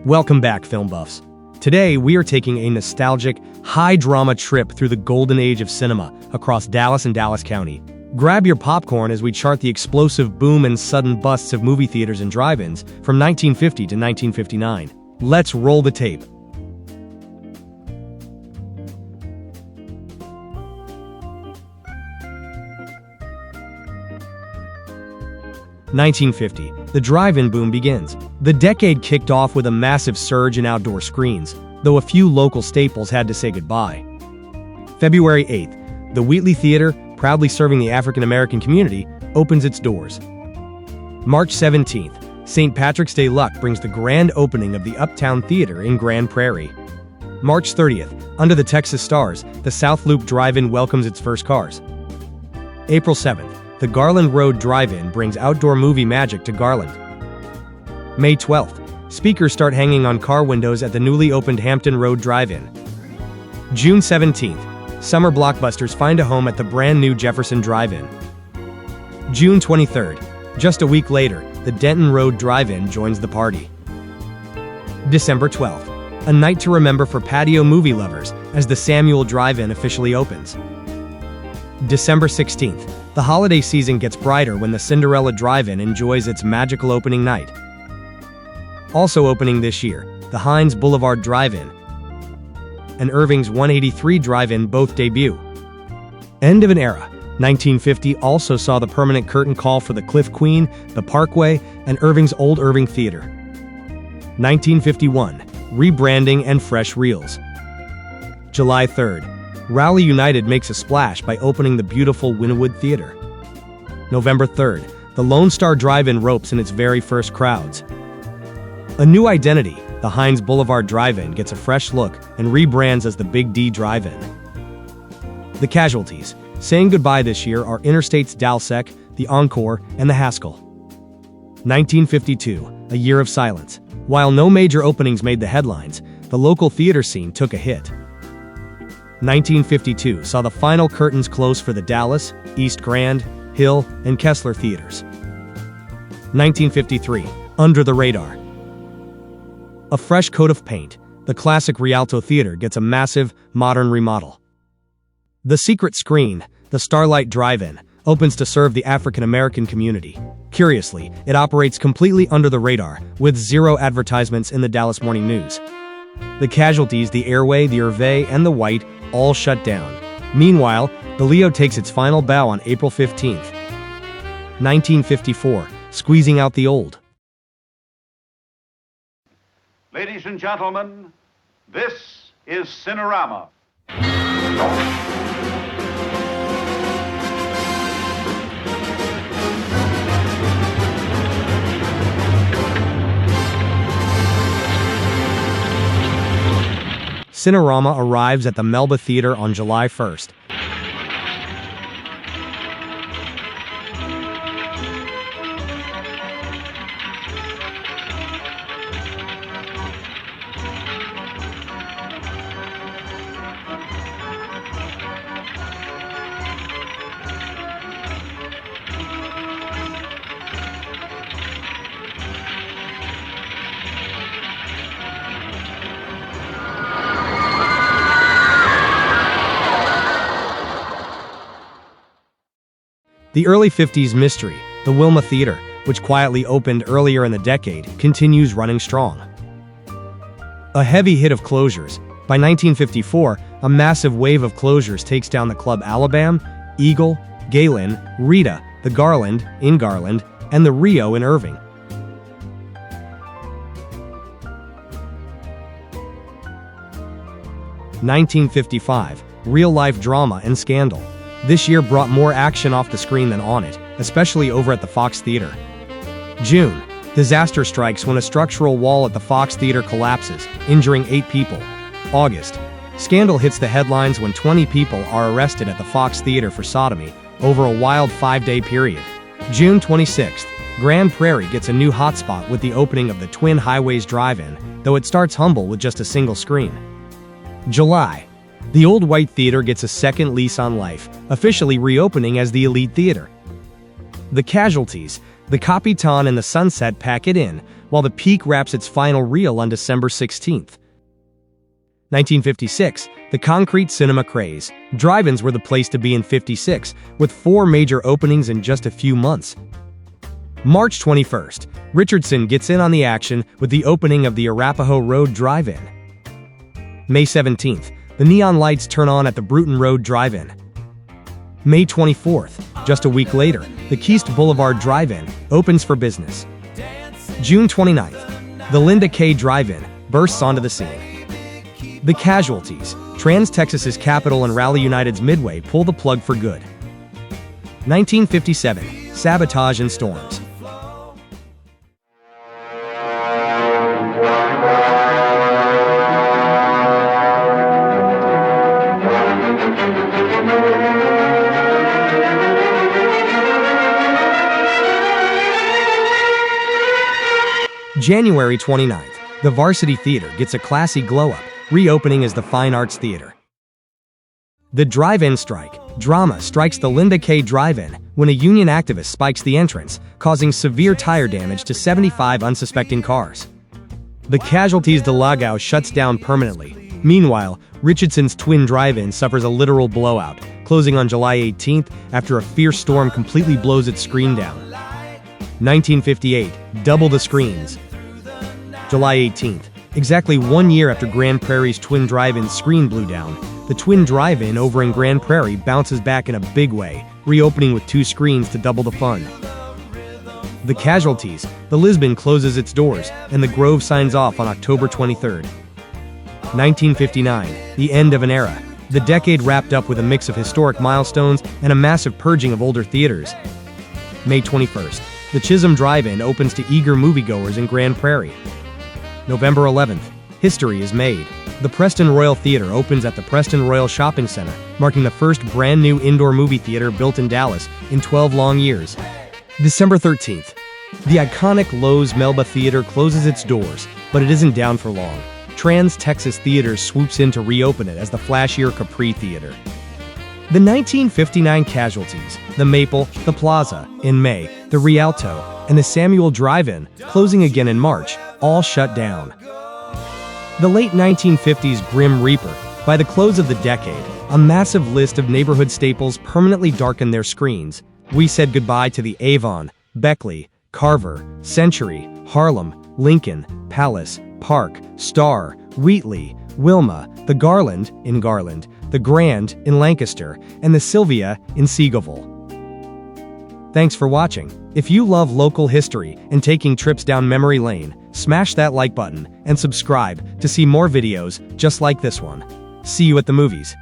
Welcome back, film buffs. Today, we are taking a nostalgic, high-drama trip through the golden age of cinema across Dallas and Dallas County. Grab your popcorn as we chart the explosive boom and sudden busts of movie theaters and drive-ins from 1950 to 1959. Let's roll the tape. 1950, the drive-in boom begins. The decade kicked off with a massive surge in outdoor screens, though a few local staples had to say goodbye. February 8th, the Wheatley Theater, proudly serving the African-American community, opens its doors. March 17th, St. Patrick's Day luck brings the grand opening of the Uptown Theater in Grand Prairie. March 30th, under the Texas stars, the South Loop Drive-In welcomes its first cars. April 7th, the Garland Road Drive-In brings outdoor movie magic to Garland. May 12th, speakers start hanging on car windows at the newly opened Hampton Road Drive-In. June 17th, summer blockbusters find a home at the brand new Jefferson Drive-In. June 23rd, just a week later, the Denton Road Drive-In joins the party. December 12th, a night to remember for patio movie lovers as the Samuel Drive-In officially opens. December 16th, the holiday season gets brighter when the Cinderella Drive-In enjoys its magical opening night. Also opening this year, the Hines Boulevard Drive-In and Irving's 183 Drive-In both debut. End of an era. 1950 also saw the permanent curtain call for the Cliff Queen, the Parkway, and Irving's Old Irving Theater. 1951, rebranding and fresh reels. July 3rd, Raleigh United makes a splash by opening the beautiful Wynnewood Theater. November 3rd, the Lone Star Drive-In ropes in its very first crowds. A new identity, the Hines Boulevard Drive-In gets a fresh look and rebrands as the Big D Drive-In. The casualties, saying goodbye this year, are Interstate's Dalsec, the Encore, and the Haskell. 1952, a year of silence. While no major openings made the headlines, the local theater scene took a hit. 1952 saw the final curtains close for the Dallas, East Grand, Hill, and Kessler theaters. 1953, under the radar. A fresh coat of paint, the classic Rialto Theater gets a massive, modern remodel. The secret screen, the Starlight Drive-In, opens to serve the African-American community. Curiously, it operates completely under the radar, with zero advertisements in the Dallas Morning News. The casualties, the Airway, the Hervé, and the White, all shut down. Meanwhile, the Leo takes its final bow on April 15th. 1954, squeezing out the old. Ladies and gentlemen, this is Cinerama. Cinerama arrives at the Melba Theater on July 1st. The early 50s mystery, the Wilma Theater, which quietly opened earlier in the decade, continues running strong. A heavy hit of closures. By 1954, a massive wave of closures takes down the Club Alabama, Eagle, Galen, Rita, the Garland, in Garland, and the Rio in Irving. (1955) Real-life drama and scandal. This year brought more action off the screen than on it, especially over at the Fox Theater. June. Disaster strikes when a structural wall at the Fox Theater collapses, injuring 8 people. August. Scandal hits the headlines when 20 people are arrested at the Fox Theater for sodomy over a wild 5-day period. June 26th. Grand Prairie gets a new hotspot with the opening of the Twin Highways Drive-In, though it starts humble with just a single screen. July. The Old White Theater gets a second lease on life, officially reopening as the Elite Theater. The casualties, the Capitan and the Sunset pack it in, while the Peak wraps its final reel on December 16th. 1956, the concrete cinema craze. Drive-ins were the place to be in '56, with 4 major openings in just a few months. March 21st, Richardson gets in on the action with the opening of the Arapahoe Road Drive-In. May 17th, the neon lights turn on at the Bruton Road Drive-In. May 24th, just a week later, the Keast Boulevard Drive-In opens for business. June 29th, the Linda K Drive-In bursts onto the scene. The casualties. Trans-Texas's Capitol and Raleigh United's Midway pull the plug for good. 1957, sabotage and storms. January 29th, the Varsity Theater gets a classy glow-up, reopening as the Fine Arts Theater. The drive-in strike. Drama strikes the Linda K Drive-In when a union activist spikes the entrance, causing severe tire damage to 75 unsuspecting cars. The Casualties de Lagos shuts down permanently. Meanwhile, Richardson's Twin Drive-In suffers a literal blowout, closing on July 18th after a fierce storm completely blows its screen down. 1958, double the screens. July 18th, exactly 1 year after Grand Prairie's Twin Drive-In screen blew down, the Twin Drive-In over in Grand Prairie bounces back in a big way, reopening with 2 screens to double the fun. The Casualties. The Lisbon closes its doors, and the Grove signs off on October 23rd. 1959, the end of an era. The decade wrapped up with a mix of historic milestones and a massive purging of older theaters. May 21st, the Chisholm Drive-In opens to eager moviegoers in Grand Prairie. November 11th, history is made. The Preston Royal Theater opens at the Preston Royal Shopping Center, marking the first brand new indoor movie theater built in Dallas in 12 long years. December 13th, the iconic Loews Melba Theater closes its doors, but it isn't down for long. Trans-Texas Theaters swoops in to reopen it as the flashier Capri Theater. The 1959 Casualties, the Maple, the Plaza, in May, the Rialto, and the Samuel Drive-In, closing again in March, all shut down. The late 1950s Grim Reaper. By the close of the decade, a massive list of neighborhood staples permanently darkened their screens. We said goodbye to the Avon, Beckley, Carver, Century, Harlem, Lincoln, Palace, Park, Star, Wheatley, Wilma, the Garland, in Garland, the Grand, in Lancaster, and the Sylvia, in Seagoville. Thanks for watching. If you love local history and taking trips down memory lane, smash that like button and subscribe to see more videos just like this one. See you at the movies.